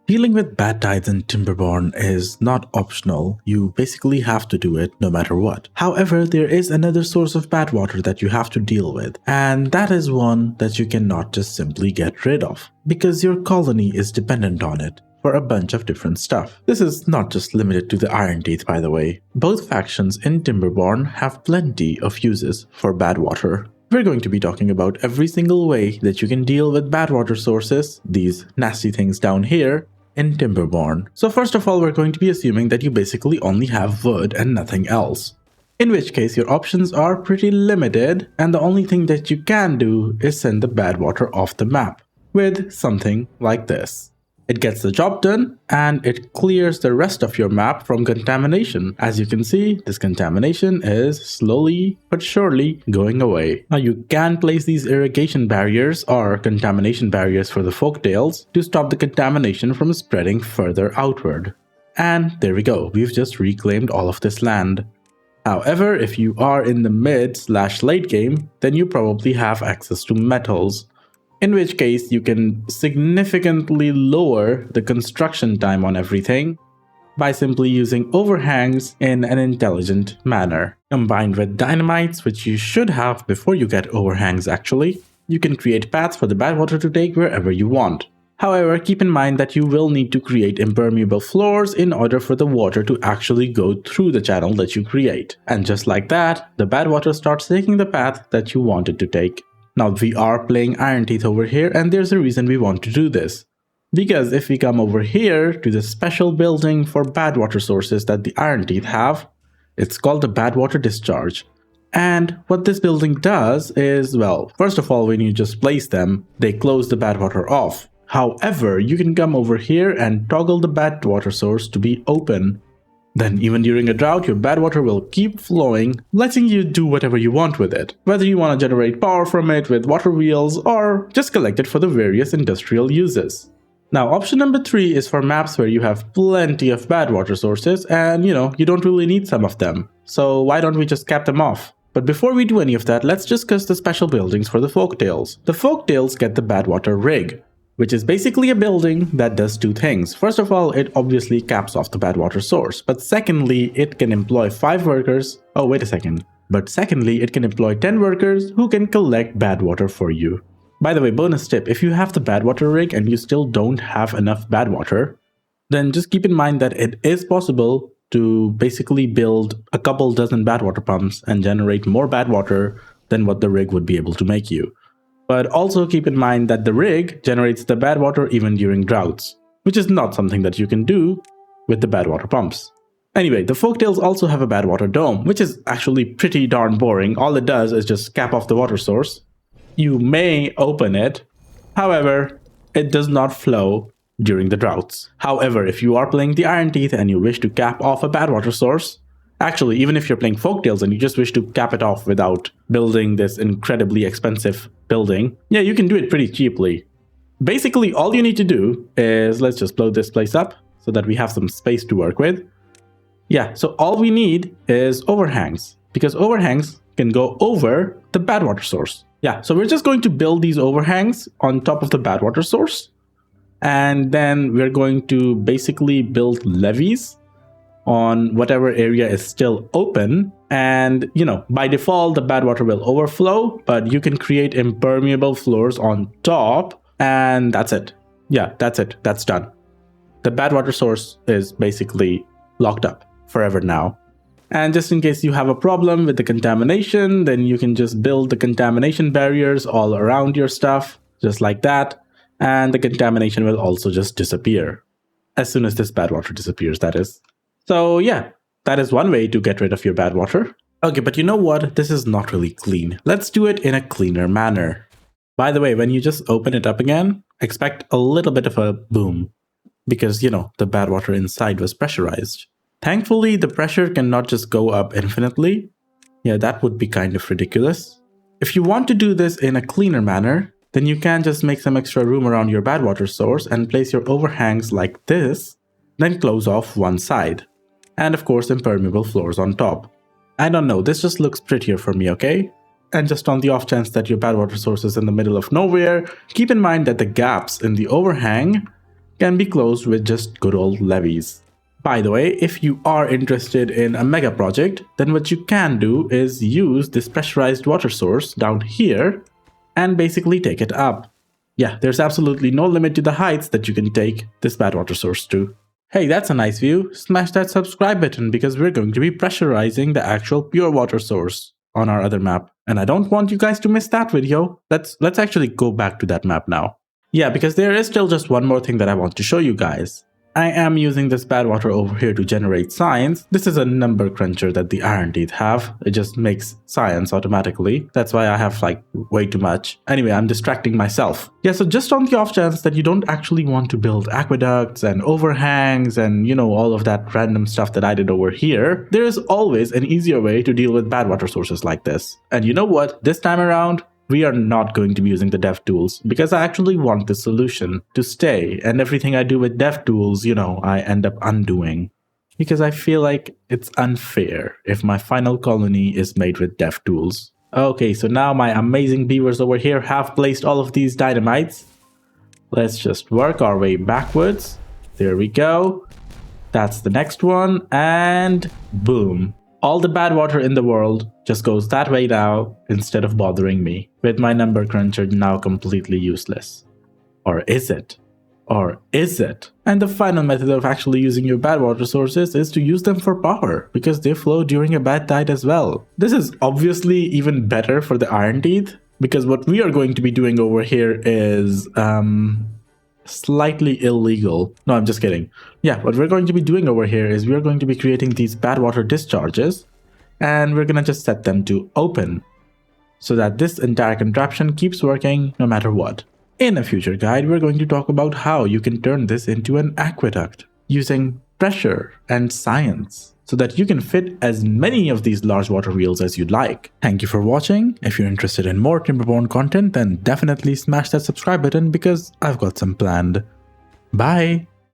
Dealing with bad tides in Timberborn is not optional, you basically have to do it no matter what. However, there is another source of bad water that you have to deal with, and that is one that you cannot just simply get rid of, because your colony is dependent on it for a bunch of different stuff. This is not just limited to the Iron Teeth, by the way. Both factions in Timberborn have plenty of uses for bad water. We're going to be talking about every single way that you can deal with bad water sources, these nasty things down here, in Timberborn. So first of all, we're going to be assuming that you basically only have wood and nothing else. In which case your options are pretty limited, and the only thing that you can do is send the bad water off the map with something like this. It gets the job done, and it clears the rest of your map from contamination. As you can see, this contamination is slowly but surely going away. Now you can place these irrigation barriers or contamination barriers for the folktales to stop the contamination from spreading further outward. And there we go, we've just reclaimed all of this land. However, if you are in the mid/late game, then you probably have access to metals. In which case, you can significantly lower the construction time on everything by simply using overhangs in an intelligent manner. Combined with dynamites, which you should have before you get overhangs actually, you can create paths for the bad water to take wherever you want. However, keep in mind that you will need to create impermeable floors in order for the water to actually go through the channel that you create. And just like that, the bad water starts taking the path that you want it to take. Now we are playing Iron Teeth over here, and there's a reason we want to do this. Because if we come over here to the special building for bad water sources that the Iron Teeth have, it's called the Badwater discharge. And what this building does is, well, first of all, when you just place them, they close the bad water off. However, you can come over here and toggle the bad water source to be open. Then even during a drought, your bad water will keep flowing, letting you do whatever you want with it. Whether you want to generate power from it with water wheels or just collect it for the various industrial uses. Now option number 3 is for maps where you have plenty of bad water sources and you don't really need some of them. So why don't we just cap them off? But before we do any of that, let's discuss the special buildings for the folktales. The folktales get the bad water rig, which is basically a building that does two things. First of all, it obviously caps off the bad water source, but secondly, it can employ 5 workers. Oh, wait a second. But secondly, it can employ 10 workers who can collect bad water for you. By the way, bonus tip, if you have the bad water rig and you still don't have enough bad water, then just keep in mind that it is possible to basically build a couple dozen bad water pumps and generate more bad water than what the rig would be able to make you. But also keep in mind that the rig generates the bad water even during droughts, which is not something that you can do with the bad water pumps. Anyway, the folktales also have a bad water dome, which is actually pretty darn boring. All it does is just cap off the water source. You may open it, however, it does not flow during the droughts. However, if you are playing the Iron Teeth and you wish to cap off a bad water source, actually, even if you're playing folktales and you just wish to cap it off without building this incredibly expensive building, yeah, you can do it pretty cheaply. Basically, all you need to do is, let's just blow this place up so that we have some space to work with. Yeah, so all we need is overhangs, because overhangs can go over the bad water source. Yeah, so we're just going to build these overhangs on top of the bad water source. And then we're going to basically build levees on whatever area is still open, and by default the bad water will overflow, but you can create impermeable floors on top, and that's it. Yeah, that's it, that's done. The bad water source is basically locked up forever now. And just in case you have a problem with the contamination, then you can just build the contamination barriers all around your stuff, just like that, and the contamination will also just disappear. As soon as this bad water disappears, that is. So yeah, that is one way to get rid of your bad water. Okay, but you know what? This is not really clean. Let's do it in a cleaner manner. By the way, when you just open it up again, expect a little bit of a boom. Because, the bad water inside was pressurized. Thankfully, the pressure cannot just go up infinitely. Yeah, that would be kind of ridiculous. If you want to do this in a cleaner manner, then you can just make some extra room around your bad water source and place your overhangs like this, then close off one side. And of course, impermeable floors on top. I don't know, this just looks prettier for me, okay? And just on the off chance that your bad water source is in the middle of nowhere, keep in mind that the gaps in the overhang can be closed with just good old levees. By the way, if you are interested in a mega project, then what you can do is use this pressurized water source down here and basically take it up. Yeah, there's absolutely no limit to the heights that you can take this Badwater source to. Hey, that's a nice view. Smash that subscribe button because we're going to be pressurizing the actual pure water source on our other map. And I don't want you guys to miss that video. Let's actually go back to that map now. Yeah, because there is still just one more thing that I want to show you guys. I am using this Badwater over here to generate science. This is a number cruncher that the Iron Teeth have. It just makes science automatically. That's why I have like way too much. Anyway, I'm distracting myself. Yeah, so just on the off chance that you don't actually want to build aqueducts and overhangs and all of that random stuff that I did over here, there is always an easier way to deal with Badwater sources like this. And you know what? This time around, we are not going to be using the dev tools because I actually want the solution to stay, and everything I do with dev tools, I end up undoing. Because I feel like it's unfair if my final colony is made with dev tools. Okay, so now my amazing beavers over here have placed all of these dynamites. Let's just work our way backwards. There we go. That's the next one, and boom. All the Badwater in the world just goes that way now instead of bothering me, with my number cruncher now completely useless. Or is it? Or is it? And the final method of actually using your Badwater sources is to use them for power, because they flow during a bad tide as well. This is obviously even better for the Iron Teeth, because what we are going to be doing over here is slightly illegal. No, I'm just kidding. Yeah, what we're going to be doing over here is we're going to be creating these Badwater discharges, and we're gonna just set them to open so that this entire contraption keeps working no matter what. In a future guide, we're going to talk about how you can turn this into an aqueduct using pressure and science, so that you can fit as many of these large water wheels as you'd like. Thank you for watching. If you're interested in more Timberborn content, then definitely smash that subscribe button because I've got some planned. Bye!